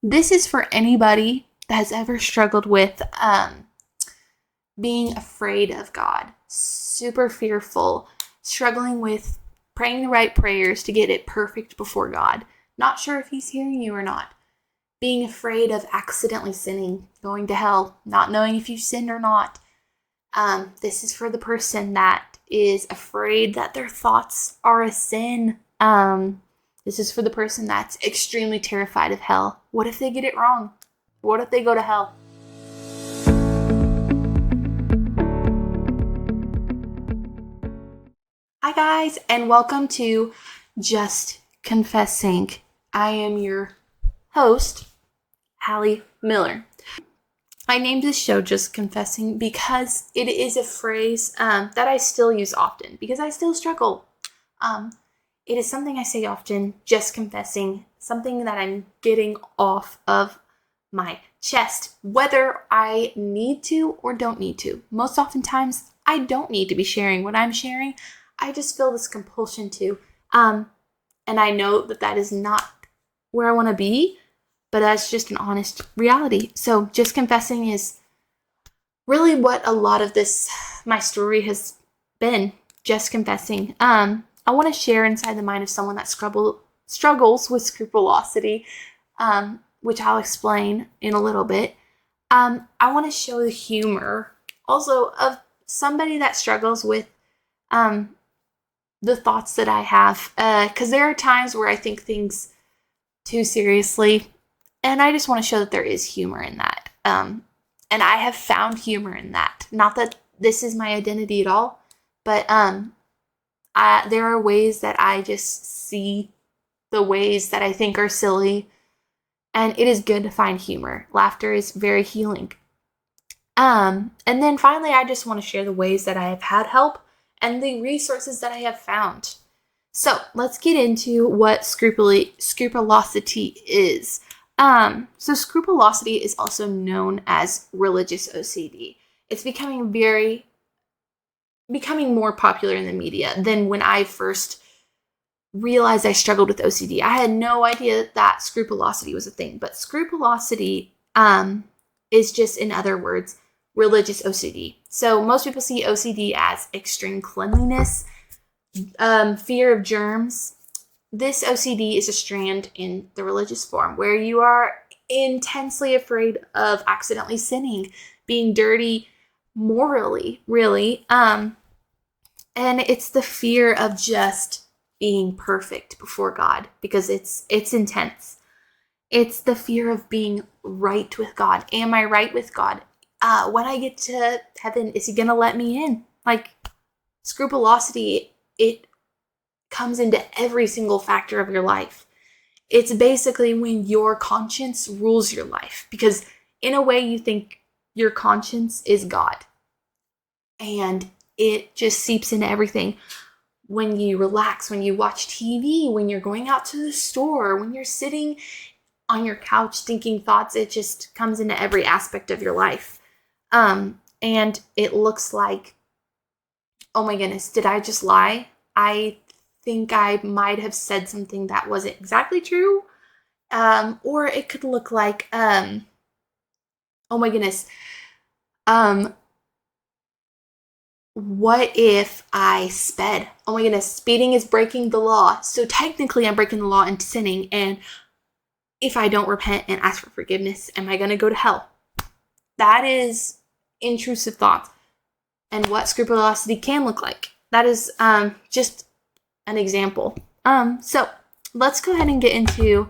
This is for anybody that has ever struggled with being afraid of God, super fearful, struggling with praying the right prayers to get it perfect before God, not sure if He's hearing you or not, being afraid of accidentally sinning, going to hell, not knowing if you sinned or not. This is for the person that is afraid that their thoughts are a sin. This is for the person that's extremely terrified of hell. What if they get it wrong? What if they go to hell? Hi guys, and welcome to Just Confessing. I am your host, Hallie Miller. I named this show Just Confessing because it is a phrase that I still use often because I still struggle. It is something I say often, just confessing, something that I'm getting off of my chest, whether I need to or don't need to. Most oftentimes, I don't need to be sharing what I'm sharing. I just feel this compulsion to. And I know that that is not where I want to be, but that's just an honest reality. So just confessing is really what a lot of my story has been, just confessing. I want to share inside the mind of someone that struggles with scrupulosity, which I'll explain in a little bit. I want to show the humor also of somebody that struggles with the thoughts that I have, because there are times where I think things too seriously, and I just want to show that there is humor in that. And I have found humor in that. Not that this is my identity at all, but there are ways that I just see the ways that I think are silly, and it is good to find humor. Laughter is very healing. And then finally, I just want to share the ways that I have had help and the resources that I have found. So let's get into what scrupulosity is. So scrupulosity is also known as religious OCD. It's becoming more popular in the media than when I first realized I struggled with OCD. I had no idea that scrupulosity was a thing, but scrupulosity is just, in other words, religious OCD. So most people see OCD as extreme cleanliness, fear of germs. This OCD is a strand in the religious form where you are intensely afraid of accidentally sinning, being dirty morally, really. And it's the fear of just being perfect before God because it's intense. It's the fear of being right with God. Am I right with God? When I get to heaven, is He going to let me in? Like, scrupulosity, it comes into every single factor of your life. It's basically when your conscience rules your life, because in a way you think your conscience is God, and it just seeps into everything. When you relax, when you watch TV, when you're going out to the store, when you're sitting on your couch thinking thoughts, it just comes into every aspect of your life. And it looks like, oh my goodness, did I just lie? I think I might have said something that wasn't exactly true. Or it could look like, oh my goodness, what if I sped? Oh my goodness, speeding is breaking the law. So technically I'm breaking the law and sinning. And if I don't repent and ask for forgiveness, am I going to go to hell? That is intrusive thoughts and what scrupulosity can look like. That is just an example. So let's go ahead and get into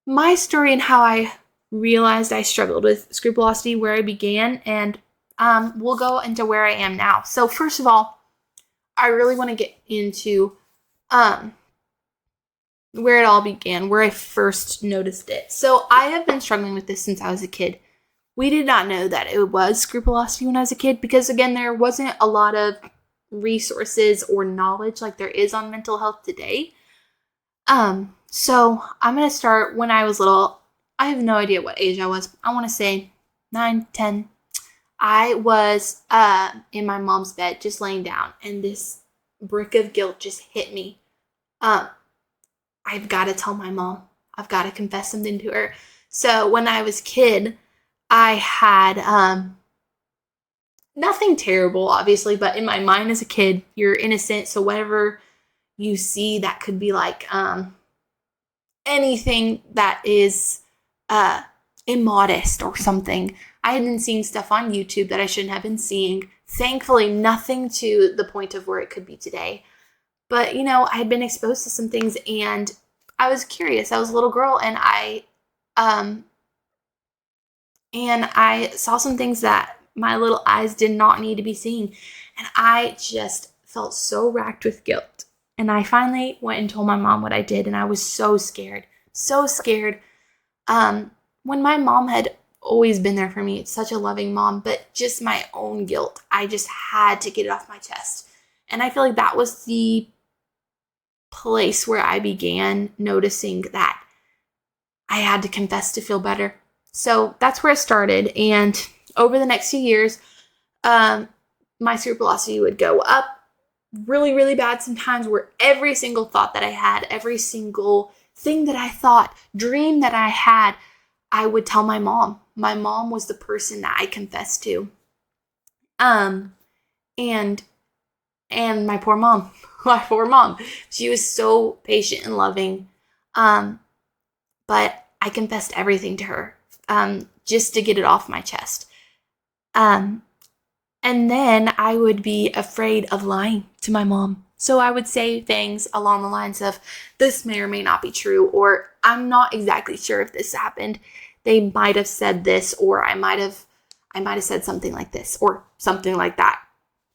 my story and how I realized I struggled with scrupulosity, where I began, and we'll go into where I am now. So first of all, I really want to get into where it all began, where I first noticed it. So I have been struggling with this since I was a kid. We did not know that it was scrupulosity when I was a kid because, again, there wasn't a lot of resources or knowledge like there is on mental health today. So I'm going to start when I was little. I have no idea what age I was. I want to say 9, 10. I was in my mom's bed just laying down, and this brick of guilt just hit me. I've got to tell my mom. I've got to confess something to her. So when I was a kid, I had nothing terrible, obviously, but in my mind as a kid, you're innocent. So whatever you see that could be like anything that is immodest or something. I had been seeing stuff on YouTube that I shouldn't have been seeing. Thankfully, nothing to the point of where it could be today. But, I had been exposed to some things and I was curious. I was a little girl and I saw some things that my little eyes did not need to be seeing. And I just felt so racked with guilt. And I finally went and told my mom what I did. And I was so scared. So scared. When my mom had always been there for me. It's such a loving mom. But just my own guilt. I just had to get it off my chest. And I feel like that was the place where I began noticing that I had to confess to feel better. So that's where it started. And over the next few years, my scrupulosity would go up really, really bad sometimes, where every single thought that I had, every single thing that I thought, dream that I had, I would tell my mom. My mom was the person that I confessed to. And my poor mom. My poor mom. She was so patient and loving. But I confessed everything to her. Just to get it off my chest. And then I would be afraid of lying to my mom. So I would say things along the lines of, this may or may not be true, or I'm not exactly sure if this happened. They might have said this, or I might have said something like this, or something like that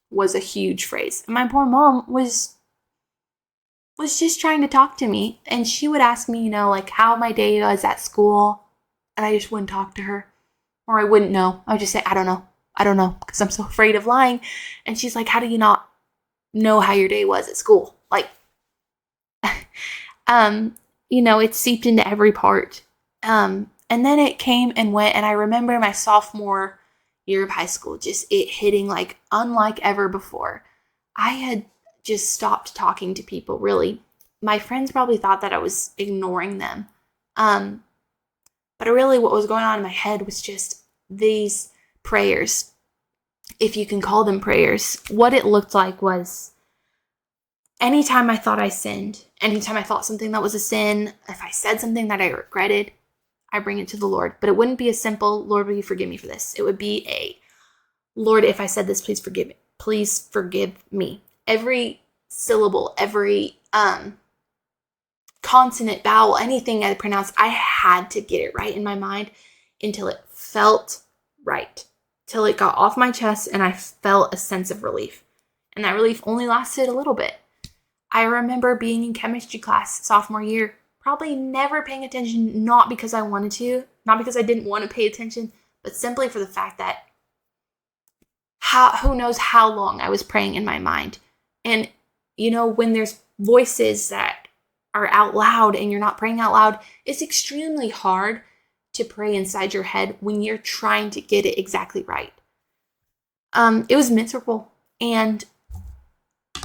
was a huge phrase. And my poor mom was just trying to talk to me. And she would ask me, like how my day was at school. And I just wouldn't talk to her. Or I wouldn't know. I would just say, I don't know, because I'm so afraid of lying. And she's like, how do you not know how your day was at school? Like, it seeped into every part. And then it came and went. And I remember my sophomore year of high school, just it hitting like unlike ever before. I had just stopped talking to people, really. My friends probably thought that I was ignoring them. But really what was going on in my head was just these prayers, if you can call them prayers. What it looked like was anytime I thought I sinned, anytime I thought something that was a sin, if I said something that I regretted, I bring it to the Lord. But it wouldn't be a simple, Lord, will you forgive me for this? It would be a, Lord, if I said this, please forgive me. Please forgive me. Every syllable, every consonant, vowel, anything I pronounced, I had to get it right in my mind until it felt right, till it got off my chest and I felt a sense of relief. And that relief only lasted a little bit. I remember being in chemistry class sophomore year, probably never paying attention, not because I wanted to, not because I didn't want to pay attention, but simply for the fact that who knows how long I was praying in my mind. And, when there's voices that are out loud and you're not praying out loud, it's extremely hard to pray inside your head when you're trying to get it exactly right. It was miserable. And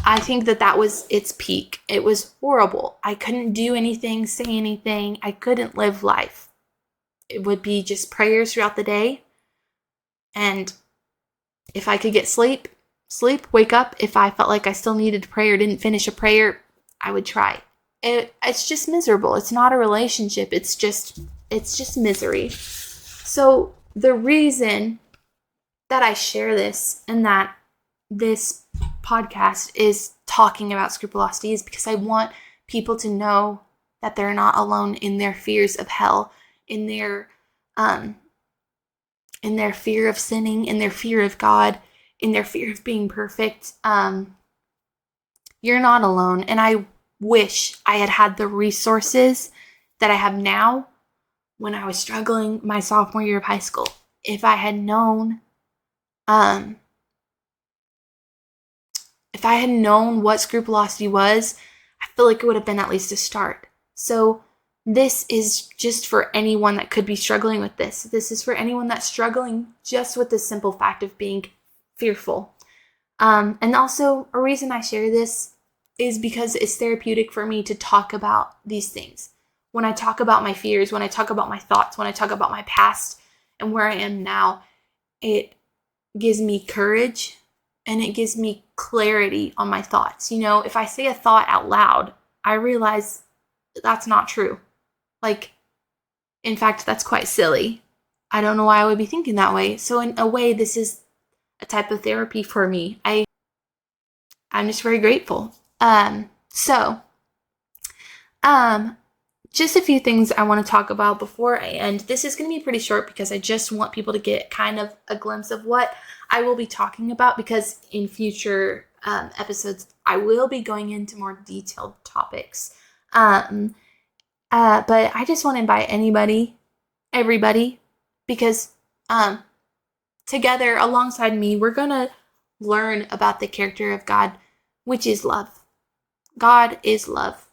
I think that was its peak. It was horrible. I couldn't do anything, say anything. I couldn't live life. It would be just prayers throughout the day. And if I could get sleep, wake up. If I felt like I still needed to pray or didn't finish a prayer, I would try. It's just miserable. It's not a relationship. It's just misery. So the reason that I share this and that this podcast is talking about scrupulosity is because I want people to know that they're not alone in their fears of hell, in their fear of sinning, in their fear of God, in their fear of being perfect. You're not alone. And I wish I had the resources that I have now when I was struggling my sophomore year of high school. If I had known what scrupulosity was, I feel like it would have been at least a start. So this is just for anyone that could be struggling with this. This is for anyone that's struggling just with the simple fact of being fearful. And also, a reason I share this is because it's therapeutic for me to talk about these things. when I talk about my fears, when I talk about my thoughts, when I talk about my past and where I am now, it gives me courage and it gives me clarity on my thoughts. If I say a thought out loud, I realize that's not true. Like, in fact, that's quite silly. I don't know why I would be thinking that way. So in a way, this is a type of therapy for me. I'm just very grateful. Just a few things I want to talk about before I end. This is going to be pretty short because I just want people to get kind of a glimpse of what I will be talking about, because in future episodes, I will be going into more detailed topics. But I just want to invite everybody, because together alongside me, we're going to learn about the character of God, which is love. God is love.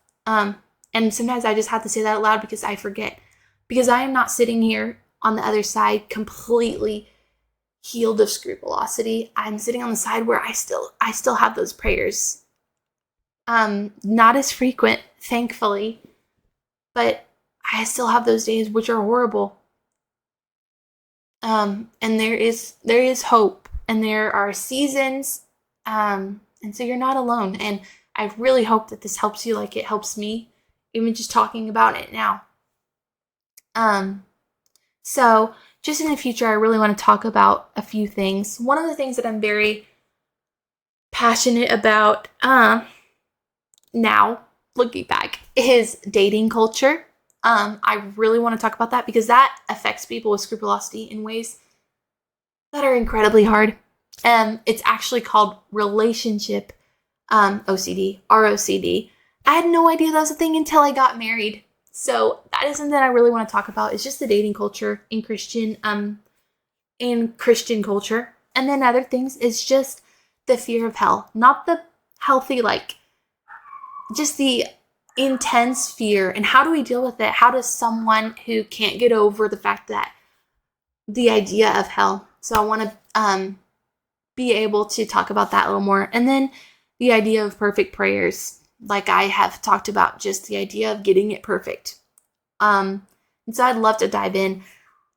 And sometimes I just have to say that out loud because I forget. Because I am not sitting here on the other side completely healed of scrupulosity. I'm sitting on the side where I still have those prayers. Not as frequent, thankfully, but I still have those days which are horrible. And there is hope, and there are seasons, and so you're not alone. And I really hope that this helps you like it helps me, even just talking about it now. So just in the future, I really want to talk about a few things. One of the things that I'm very passionate about now, looking back, is dating culture. I really want to talk about that because that affects people with scrupulosity in ways that are incredibly hard. It's actually called relationship OCD, ROCD. I had no idea that was a thing until I got married. So that is something that I really want to talk about. It's just the dating culture in Christian culture. And then other things is just the fear of hell. Not the healthy, just the intense fear. And how do we deal with it? How does someone who can't get over the fact that the idea of hell? So I want to be able to talk about that a little more. And then the idea of perfect prayers. Like I have talked about, just the idea of getting it perfect. And so I'd love to dive in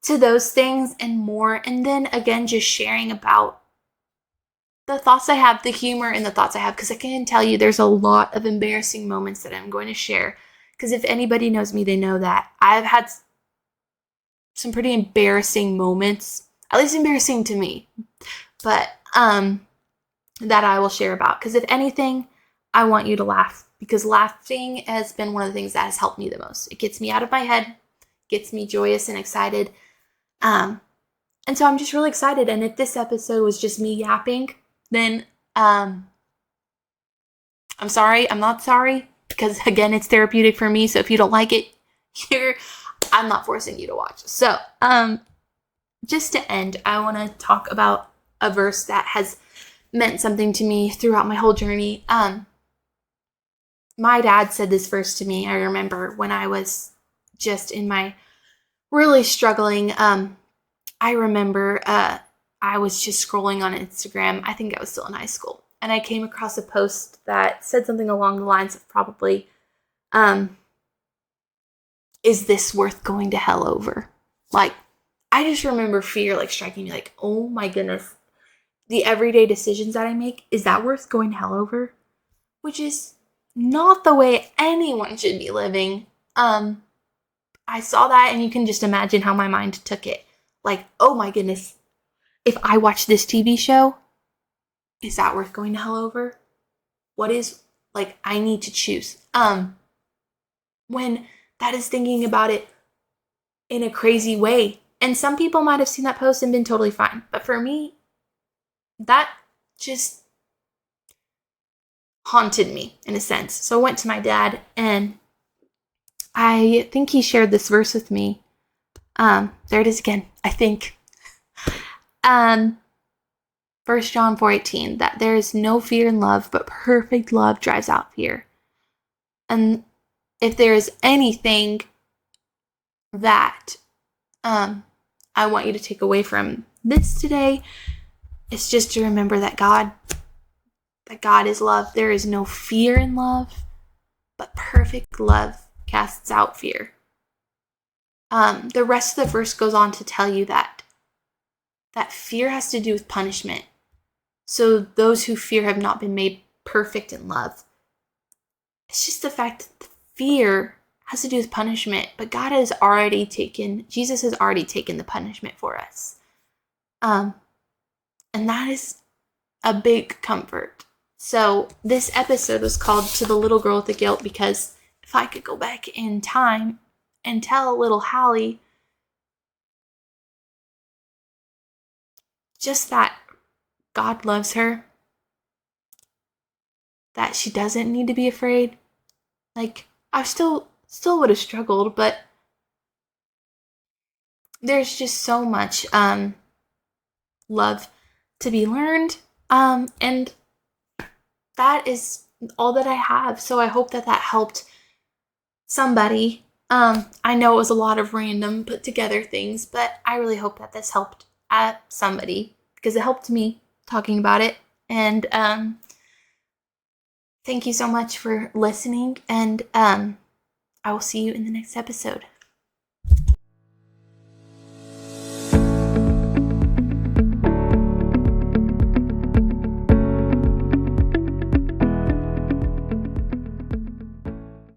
to those things and more. And then again, just sharing about the thoughts I have, the humor in the thoughts I have, because I can tell you there's a lot of embarrassing moments that I'm going to share. Because if anybody knows me, they know that I've had some pretty embarrassing moments, at least embarrassing to me, but that I will share about. Because if anything, I want you to laugh, because laughing has been one of the things that has helped me the most. It gets me out of my head, gets me joyous and excited. And so I'm just really excited. And if this episode was just me yapping, then I'm sorry. I'm not sorry, because again, it's therapeutic for me. So if you don't like it, I'm not forcing you to watch. So just to end, I want to talk about a verse that has meant something to me throughout my whole journey. My dad said this verse to me. I remember when I was just in my really struggling. I remember I was just scrolling on Instagram. I think I was still in high school. And I came across a post that said something along the lines of probably, is this worth going to hell over? Like, I just remember fear striking me oh my goodness. The everyday decisions that I make, is that worth going to hell over? Which is not the way anyone should be living. I saw that, and you can just imagine how my mind took it. Oh my goodness, if I watch this TV show, is that worth going to hell over? What is, I need to choose. When that is thinking about it in a crazy way. And some people might have seen that post and been totally fine. But for me, that just haunted me in a sense. So I went to my dad, and I think he shared this verse with me. There it is again, I think. 1 John 4:18, that there is no fear in love, but perfect love drives out fear. And if there is anything that I want you to take away from this today, it's just to remember that God is love. There is no fear in love, but perfect love casts out fear. The rest of the verse goes on to tell you that fear has to do with punishment. So those who fear have not been made perfect in love. It's just the fact that fear has to do with punishment, but Jesus has already taken the punishment for us. And that is a big comfort. So this episode was called To the Little Girl with the Guilt because if I could go back in time and tell little Hallie just that God loves her, that she doesn't need to be afraid, like, I still would have struggled, but there's just so much love to be learned, and that is all that I have. So I hope that helped somebody. I know it was a lot of random put together things, but I really hope that this helped somebody because it helped me talking about it. And thank you so much for listening, and I will see you in the next episode.